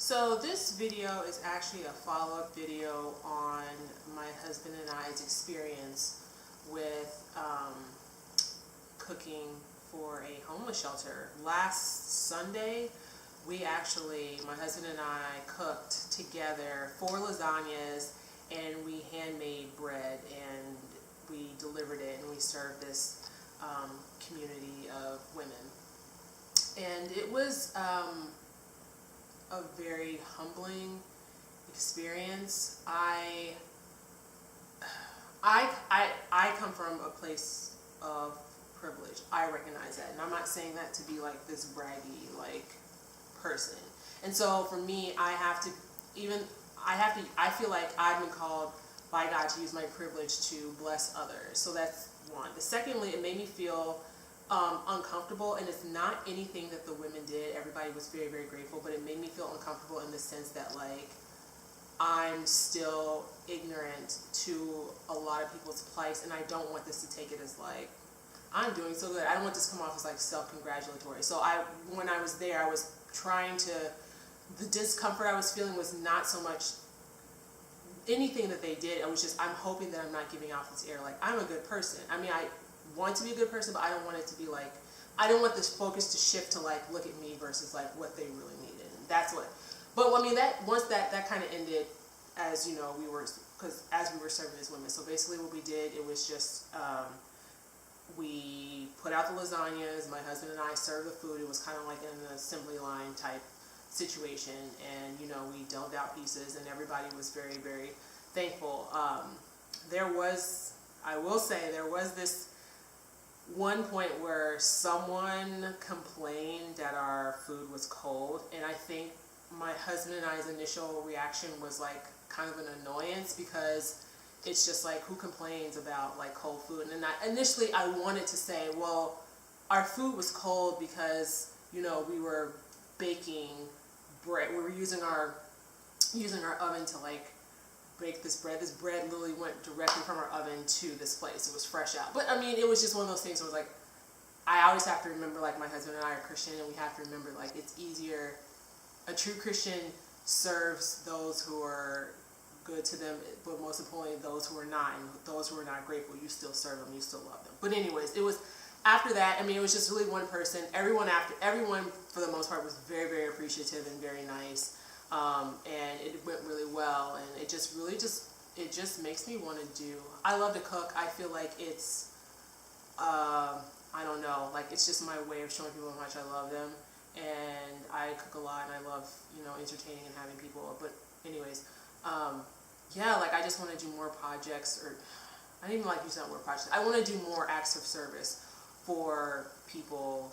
So this video is actually a follow-up video on my husband and I's experience with cooking for a homeless shelter. Last Sunday, my husband and I cooked together 4 lasagnas, and we handmade bread, and we delivered it, and we served this community of women. And it was a very humbling experience. I come from a place of privilege. I recognize that, and I'm not saying that to be like this braggy person. And so for me, I feel like I've been called by God to use my privilege to bless others. So that's one. Secondly, it made me feel uncomfortable, and it's not anything that the women did. Everybody was very, very grateful, but it made me feel uncomfortable in the sense that I'm still ignorant to a lot of people's plights, and I don't want this to take it as I'm doing so good. I don't want this to come off as self-congratulatory. So when I was there, I was trying to, the discomfort I was feeling was not so much anything that they did. It was just, I'm hoping that I'm not giving off this air I'm a good person. I mean, I want to be a good person, but I don't want it to be I don't want this focus to shift to look at me versus what they really needed. And that's what, but I mean, once that kind of ended, as you know, as we were serving as women. So basically what we did, it was just, we put out the lasagnas, my husband and I served the food. It was kind of like an assembly line type situation, and we dealt out pieces, and everybody was very, very thankful. I will say, there was this one point where someone complained that our food was cold, and I think my husband and I's initial reaction was kind of an annoyance, because it's just who complains about cold food? And initially I wanted to say, well, our food was cold because we were baking bread. We were using our oven to bake this bread. This bread literally went directly from our oven to this place. It was fresh out. But I mean, it was just one of those things where it was I always have to remember, my husband and I are Christian, and we have to remember it's easier. A true Christian serves those who are good to them, but most importantly, those who are not, and those who are not grateful, you still serve them, you still love them. But anyways, it was after that, I mean, it was just really one person. Everyone for the most part was very, very appreciative and very nice. And it went really well, and it just makes me want to do. I love to cook. I feel like it's, I don't know, it's just my way of showing people how much I love them. And I cook a lot, and I love, entertaining and having people. But anyways, yeah, I just want to do more projects, or I don't even using that word projects. I want to do more acts of service for people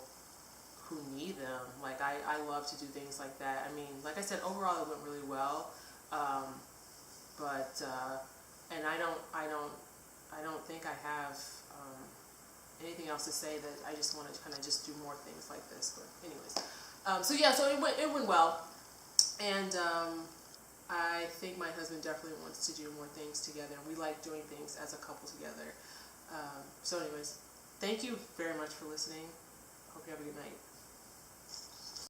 who need them. I love to do things like that. I mean, like I said, overall it went really well. And I don't think I have anything else to say. That I just want to kind of just do more things like this. But anyways, so yeah, so it went well, and I think my husband definitely wants to do more things together, and we like doing things as a couple together. So anyways, thank you very much for listening. Hope you have a good night.